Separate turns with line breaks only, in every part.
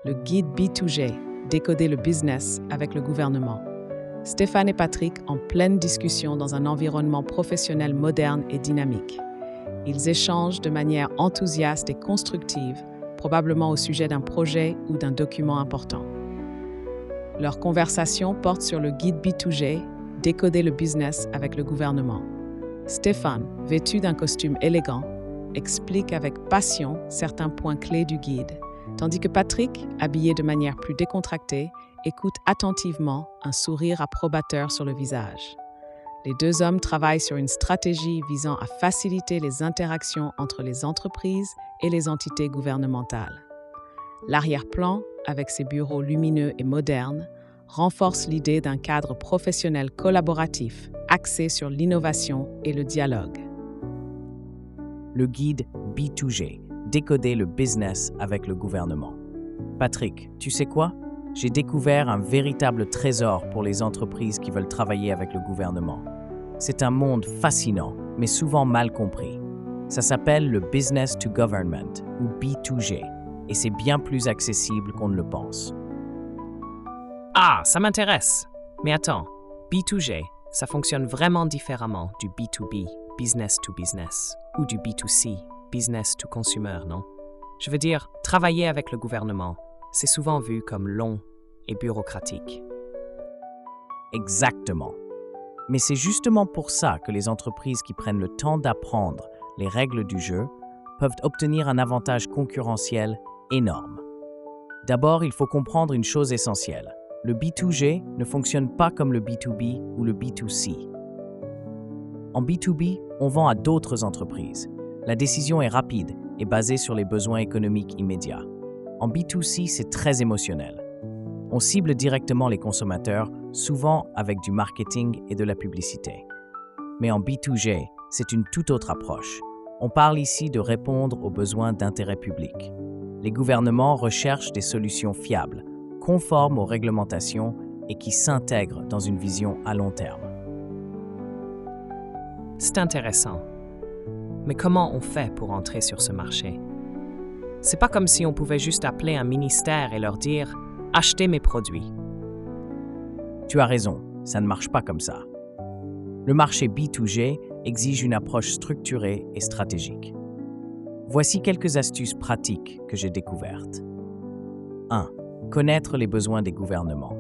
le guide B2G, décoder le business avec le gouvernement. Stéphane et Patrick en pleine discussion dans un environnement professionnel moderne et dynamique. Ils échangent de manière enthousiaste et constructive, probablement au sujet d'un projet ou d'un document important. Leur conversation porte sur le guide B2G, décoder le business avec le gouvernement. Stéphane, vêtu d'un costume élégant, explique avec passion certains points clés du guide, tandis que Patrick, habillé de manière plus décontractée, écoute attentivement, un sourire approbateur sur le visage. Les deux hommes travaillent sur une stratégie visant à faciliter les interactions entre les entreprises et les entités gouvernementales. L'arrière-plan, avec ses bureaux lumineux et modernes, renforce l'idée d'un cadre professionnel collaboratif axé sur l'innovation et le dialogue.
Le guide B2G, décoder le business avec le gouvernement. Patrick, tu sais quoi? J'ai découvert un véritable trésor pour les entreprises qui veulent travailler avec le gouvernement. C'est un monde fascinant, mais souvent mal compris. Ça s'appelle le Business to Government, ou B2G, et c'est bien plus accessible qu'on ne le pense.
Ah, ça m'intéresse. Mais attends, B2G, ça fonctionne vraiment différemment du B2B, business to business, ou du B2C, business to consumer, non? Je veux dire, travailler avec le gouvernement, c'est souvent vu comme long et bureaucratique.
Exactement. Mais c'est justement pour ça que les entreprises qui prennent le temps d'apprendre les règles du jeu peuvent obtenir un avantage concurrentiel énorme. D'abord, il faut comprendre une chose essentielle. Le B2G ne fonctionne pas comme le B2B ou le B2C. En B2B, on vend à d'autres entreprises. La décision est rapide et basée sur les besoins économiques immédiats. En B2C, c'est très émotionnel. On cible directement les consommateurs, souvent avec du marketing et de la publicité. Mais en B2G, c'est une toute autre approche. On parle ici de répondre aux besoins d'intérêt public. Les gouvernements recherchent des solutions fiables, conformes aux réglementations et qui s'intègrent dans une vision à long terme.
C'est intéressant. Mais comment on fait pour entrer sur ce marché? C'est pas comme si on pouvait juste appeler un ministère et leur dire « Achetez mes produits ».
Tu as raison, ça ne marche pas comme ça. Le marché B2G exige une approche structurée et stratégique. Voici quelques astuces pratiques que j'ai découvertes. 1. Connaître les besoins des gouvernements.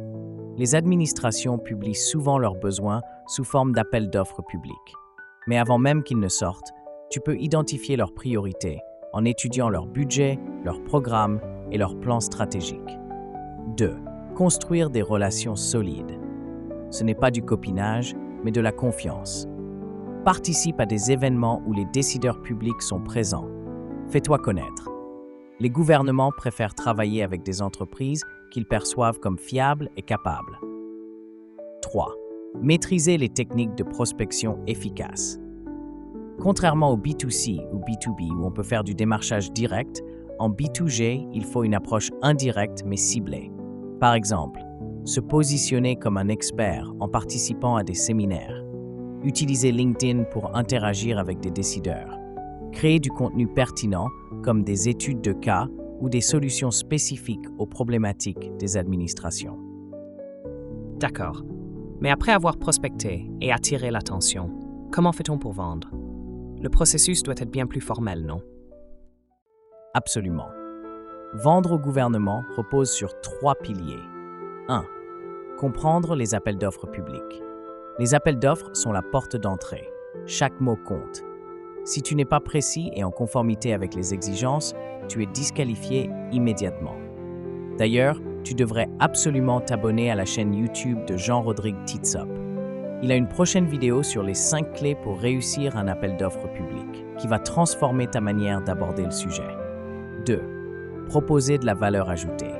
Les administrations publient souvent leurs besoins sous forme d'appels d'offres publics. Mais avant même qu'ils ne sortent, tu peux identifier leurs priorités en étudiant leur budget, leurs programmes et leurs plans stratégiques. 2. Construire des relations solides. Ce n'est pas du copinage, mais de la confiance. Participe à des événements où les décideurs publics sont présents. Fais-toi connaître. Les gouvernements préfèrent travailler avec des entreprises qu'ils perçoivent comme fiables et capables. 3. Maîtriser les techniques de prospection efficaces. Contrairement au B2C ou B2B où on peut faire du démarchage direct, en B2G, il faut une approche indirecte mais ciblée. Par exemple, se positionner comme un expert en participant à des séminaires. Utiliser LinkedIn pour interagir avec des décideurs. Créer du contenu pertinent comme des études de cas ou des solutions spécifiques aux problématiques des administrations.
D'accord. Mais après avoir prospecté et attiré l'attention, comment fait-on pour vendre? Le processus doit être bien plus formel, non?
Absolument. Vendre au gouvernement repose sur 3 piliers. 1. Comprendre les appels d'offres publics. Les appels d'offres sont la porte d'entrée. Chaque mot compte. Si tu n'es pas précis et en conformité avec les exigences, tu es disqualifié immédiatement. D'ailleurs, tu devrais absolument t'abonner à la chaîne YouTube de Jean-Rodrigue Titsop. Il a une prochaine vidéo sur les 5 clés pour réussir un appel d'offres public, qui va transformer ta manière d'aborder le sujet. 2. Proposer de la valeur ajoutée.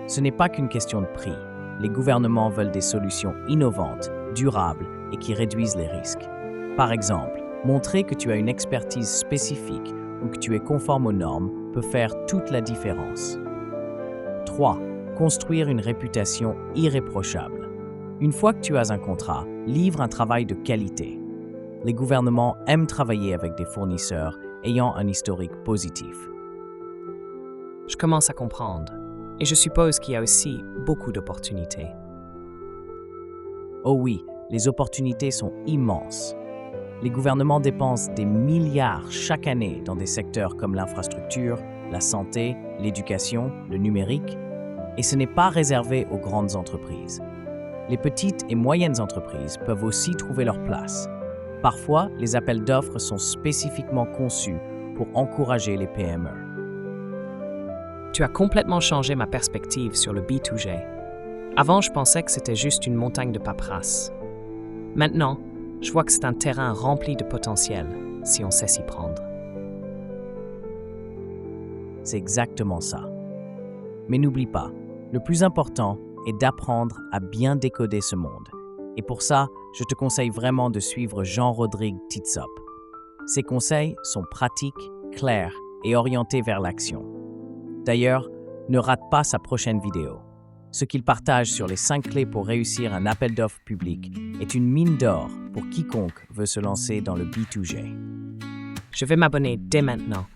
Ce n'est pas qu'une question de prix. Les gouvernements veulent des solutions innovantes, durables et qui réduisent les risques. Par exemple, montrer que tu as une expertise spécifique ou que tu es conforme aux normes peut faire toute la différence. 3. Construire une réputation irréprochable. Une fois que tu as un contrat, livre un travail de qualité. Les gouvernements aiment travailler avec des fournisseurs ayant un historique positif.
Je commence à comprendre. Et je suppose qu'il y a aussi beaucoup d'opportunités.
Oh oui, les opportunités sont immenses. Les gouvernements dépensent des milliards chaque année dans des secteurs comme l'infrastructure, la santé, l'éducation, le numérique, et ce n'est pas réservé aux grandes entreprises. Les petites et moyennes entreprises peuvent aussi trouver leur place. Parfois, les appels d'offres sont spécifiquement conçus pour encourager les PME.
Tu as complètement changé ma perspective sur le B2G. Avant, je pensais que c'était juste une montagne de paperasse. Maintenant, je vois que c'est un terrain rempli de potentiel, si on sait s'y prendre.
C'est exactement ça. Mais n'oublie pas, le plus important est d'apprendre à bien décoder ce monde. Et pour ça, je te conseille vraiment de suivre Jean-Rodrigue Titsop. Ses conseils sont pratiques, clairs et orientés vers l'action. D'ailleurs, ne rate pas sa prochaine vidéo. Ce qu'il partage sur les 5 clés pour réussir un appel d'offres public est une mine d'or pour quiconque veut se lancer dans le B2G.
Je vais m'abonner dès maintenant.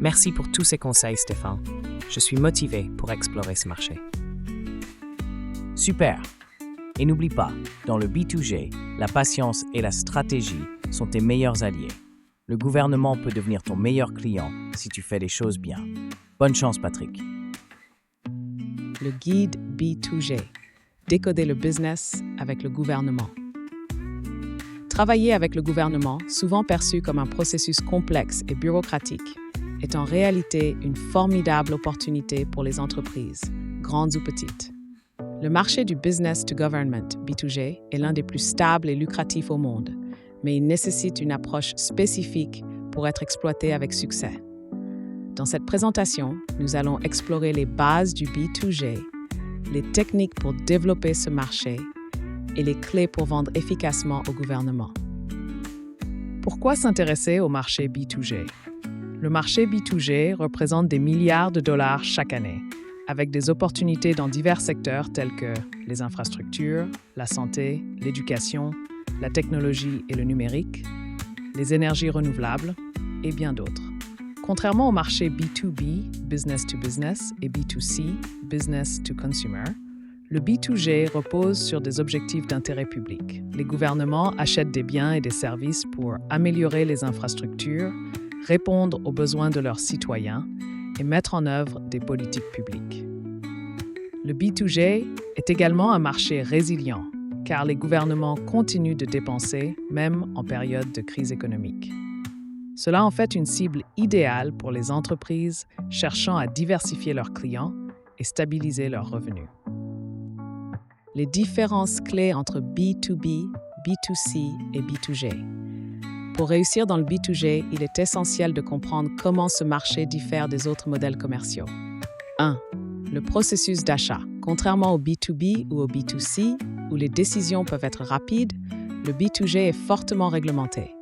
Merci pour tous ces conseils, Stéphane. Je suis motivé pour explorer ce marché.
Super! Et n'oublie pas, dans le B2G, la patience et la stratégie sont tes meilleurs alliés. Le gouvernement peut devenir ton meilleur client si tu fais les choses bien. Bonne chance, Patrick.
Le guide B2G. Décoder le business avec le gouvernement. Travailler avec le gouvernement, souvent perçu comme un processus complexe et bureaucratique, est en réalité une formidable opportunité pour les entreprises, grandes ou petites. Le marché du business to government, B2G, est l'un des plus stables et lucratifs au monde, mais il nécessite une approche spécifique pour être exploité avec succès. Dans cette présentation, nous allons explorer les bases du B2G, les techniques pour développer ce marché et les clés pour vendre efficacement au gouvernement. Pourquoi s'intéresser au marché B2G? Le marché B2G représente des milliards de dollars chaque année, avec des opportunités dans divers secteurs tels que les infrastructures, la santé, l'éducation, la technologie et le numérique, les énergies renouvelables et bien d'autres. Contrairement au marché B2B, business to business, et B2C, business to consumer, le B2G repose sur des objectifs d'intérêt public. Les gouvernements achètent des biens et des services pour améliorer les infrastructures, répondre aux besoins de leurs citoyens et mettre en œuvre des politiques publiques. Le B2G est également un marché résilient, car les gouvernements continuent de dépenser, même en période de crise économique. Cela en fait une cible idéale pour les entreprises cherchant à diversifier leurs clients et stabiliser leurs revenus. Les différences clés entre B2B, B2C et B2G. Pour réussir dans le B2G, il est essentiel de comprendre comment ce marché diffère des autres modèles commerciaux. 1. Le processus d'achat. Contrairement au B2B ou au B2C, où les décisions peuvent être rapides, le B2G est fortement réglementé.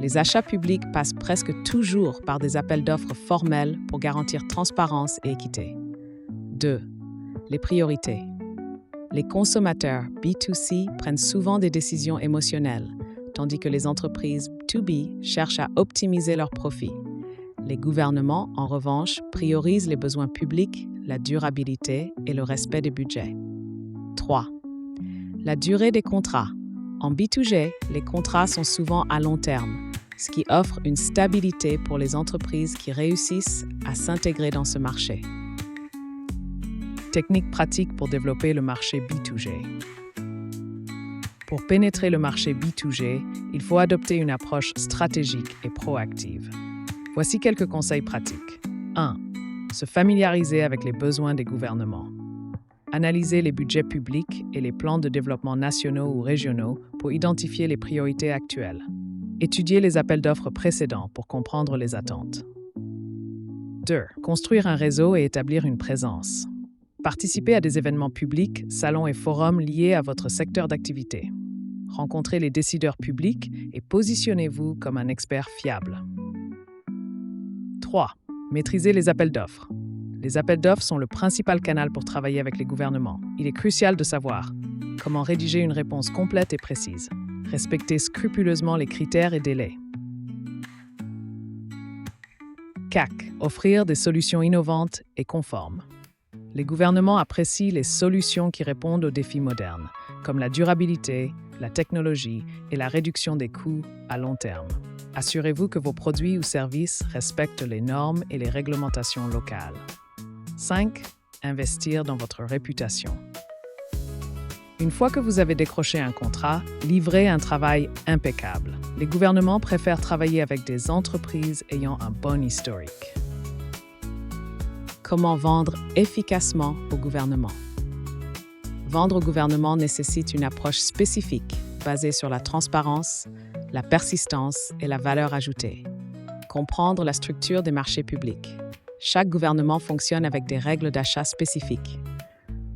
Les achats publics passent presque toujours par des appels d'offres formels pour garantir transparence et équité. 2. Les priorités. Les consommateurs B2C prennent souvent des décisions émotionnelles, tandis que les entreprises B2B cherchent à optimiser leurs profits. Les gouvernements, en revanche, priorisent les besoins publics, la durabilité et le respect des budgets. 3. La durée des contrats. En B2G, les contrats sont souvent à long terme, ce qui offre une stabilité pour les entreprises qui réussissent à s'intégrer dans ce marché. Techniques pratiques pour développer le marché B2G. Pour pénétrer le marché B2G, il faut adopter une approche stratégique et proactive. Voici quelques conseils pratiques. 1. Se familiariser avec les besoins des gouvernements. Analyser les budgets publics et les plans de développement nationaux ou régionaux pour identifier les priorités actuelles. Étudier les appels d'offres précédents pour comprendre les attentes. 2. Construire un réseau et établir une présence. Participez à des événements publics, salons et forums liés à votre secteur d'activité. Rencontrez les décideurs publics et positionnez-vous comme un expert fiable. 3. Maîtrisez les appels d'offres. Les appels d'offres sont le principal canal pour travailler avec les gouvernements. Il est crucial de savoir comment rédiger une réponse complète et précise. Respectez scrupuleusement les critères et délais. CAC. Offrir des solutions innovantes et conformes. Les gouvernements apprécient les solutions qui répondent aux défis modernes, comme la durabilité, la technologie et la réduction des coûts à long terme. Assurez-vous que vos produits ou services respectent les normes et les réglementations locales. 5. Investir dans votre réputation. Une fois que vous avez décroché un contrat, livrez un travail impeccable. Les gouvernements préfèrent travailler avec des entreprises ayant un bon historique. Comment vendre efficacement au gouvernement? Vendre au gouvernement nécessite une approche spécifique basée sur la transparence, la persistance et la valeur ajoutée. Comprendre la structure des marchés publics. Chaque gouvernement fonctionne avec des règles d'achat spécifiques.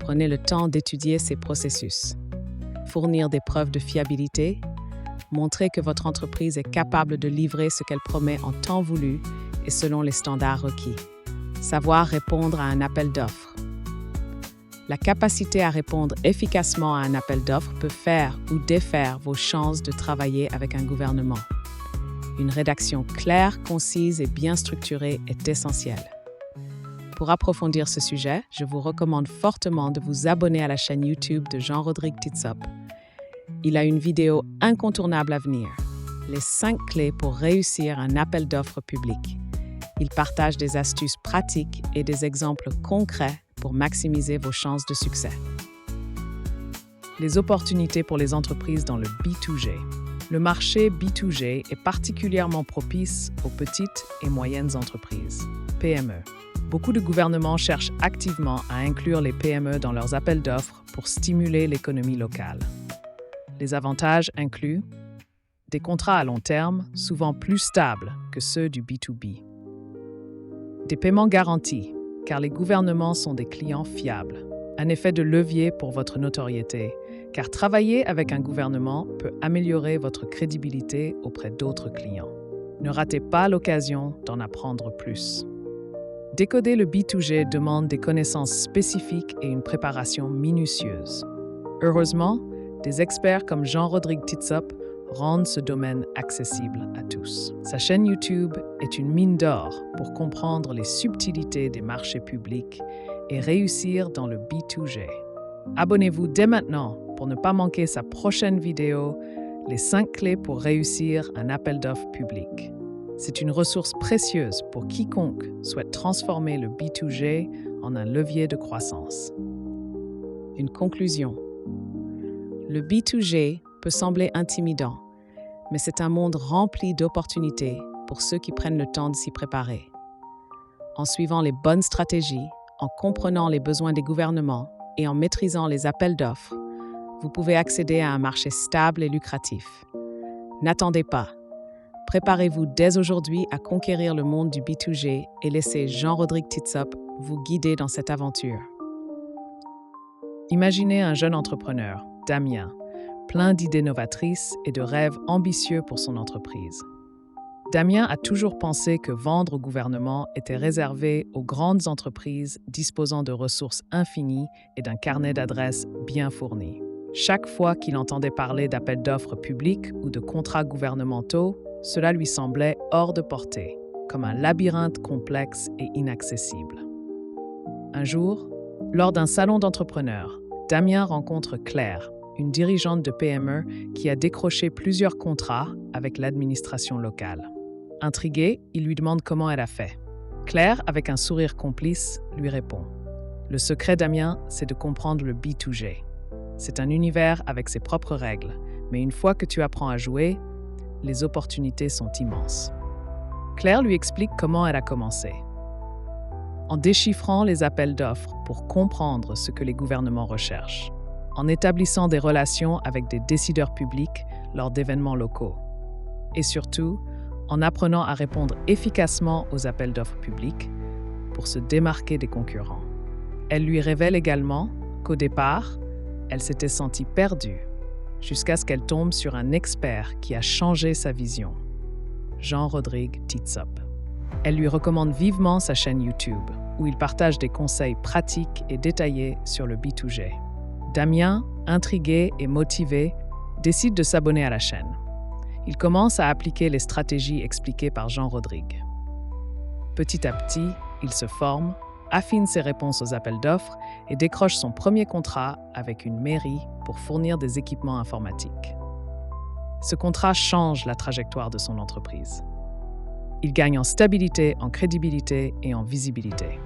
Prenez le temps d'étudier ces processus. Fournir des preuves de fiabilité. Montrer que votre entreprise est capable de livrer ce qu'elle promet en temps voulu et selon les standards requis. Savoir répondre à un appel d'offres. La capacité à répondre efficacement à un appel d'offres peut faire ou défaire vos chances de travailler avec un gouvernement. Une rédaction claire, concise et bien structurée est essentielle. Pour approfondir ce sujet, je vous recommande fortement de vous abonner à la chaîne YouTube de Jean-Rodrigue Titsop. Il a une vidéo incontournable à venir, les 5 clés pour réussir un appel d'offres public. Il partage des astuces pratiques et des exemples concrets pour maximiser vos chances de succès. Les opportunités pour les entreprises dans le B2G. Le marché B2G est particulièrement propice aux petites et moyennes entreprises, PME. Beaucoup de gouvernements cherchent activement à inclure les PME dans leurs appels d'offres pour stimuler l'économie locale. Les avantages incluent des contrats à long terme, souvent plus stables que ceux du B2B. Des paiements garantis, car les gouvernements sont des clients fiables. Un effet de levier pour votre notoriété, car travailler avec un gouvernement peut améliorer votre crédibilité auprès d'autres clients. Ne ratez pas l'occasion d'en apprendre plus. Décoder le B2G demande des connaissances spécifiques et une préparation minutieuse. Heureusement, des experts comme Jean-Rodrigue Titsop rendent ce domaine accessible à tous. Sa chaîne YouTube est une mine d'or pour comprendre les subtilités des marchés publics et réussir dans le B2G. Abonnez-vous dès maintenant pour ne pas manquer sa prochaine vidéo, les 5 clés pour réussir un appel d'offres public. C'est une ressource précieuse pour quiconque souhaite transformer le B2G en un levier de croissance. Une conclusion. Le B2G peut sembler intimidant, mais c'est un monde rempli d'opportunités pour ceux qui prennent le temps de s'y préparer. En suivant les bonnes stratégies, en comprenant les besoins des gouvernements et en maîtrisant les appels d'offres, vous pouvez accéder à un marché stable et lucratif. N'attendez pas. Préparez-vous dès aujourd'hui à conquérir le monde du B2G et laissez Jean-Rodrigue Titsop vous guider dans cette aventure. Imaginez un jeune entrepreneur, Damien, plein d'idées novatrices et de rêves ambitieux pour son entreprise. Damien a toujours pensé que vendre au gouvernement était réservé aux grandes entreprises disposant de ressources infinies et d'un carnet d'adresses bien fourni. Chaque fois qu'il entendait parler d'appels d'offres publics ou de contrats gouvernementaux, cela lui semblait hors de portée, comme un labyrinthe complexe et inaccessible. Un jour, lors d'un salon d'entrepreneurs, Damien rencontre Claire, une dirigeante de PME qui a décroché plusieurs contrats avec l'administration locale. Intrigué, il lui demande comment elle a fait. Claire, avec un sourire complice, lui répond « Le secret, Damien, c'est de comprendre le B2G. C'est un univers avec ses propres règles, mais une fois que tu apprends à jouer, les opportunités sont immenses. » Claire lui explique comment elle a commencé. En déchiffrant les appels d'offres pour comprendre ce que les gouvernements recherchent, en établissant des relations avec des décideurs publics lors d'événements locaux, et surtout, en apprenant à répondre efficacement aux appels d'offres publics pour se démarquer des concurrents. Elle lui révèle également qu'au départ, elle s'était sentie perdue, jusqu'à ce qu'elle tombe sur un expert qui a changé sa vision, Jean-Rodrigue Titsop. Elle lui recommande vivement sa chaîne YouTube, où il partage des conseils pratiques et détaillés sur le B2G. Damien, intrigué et motivé, décide de s'abonner à la chaîne. Il commence à appliquer les stratégies expliquées par Jean-Rodrigue. Petit à petit, il se forme, affine ses réponses aux appels d'offres et décroche son premier contrat avec une mairie pour fournir des équipements informatiques. Ce contrat change la trajectoire de son entreprise. Il gagne en stabilité, en crédibilité et en visibilité.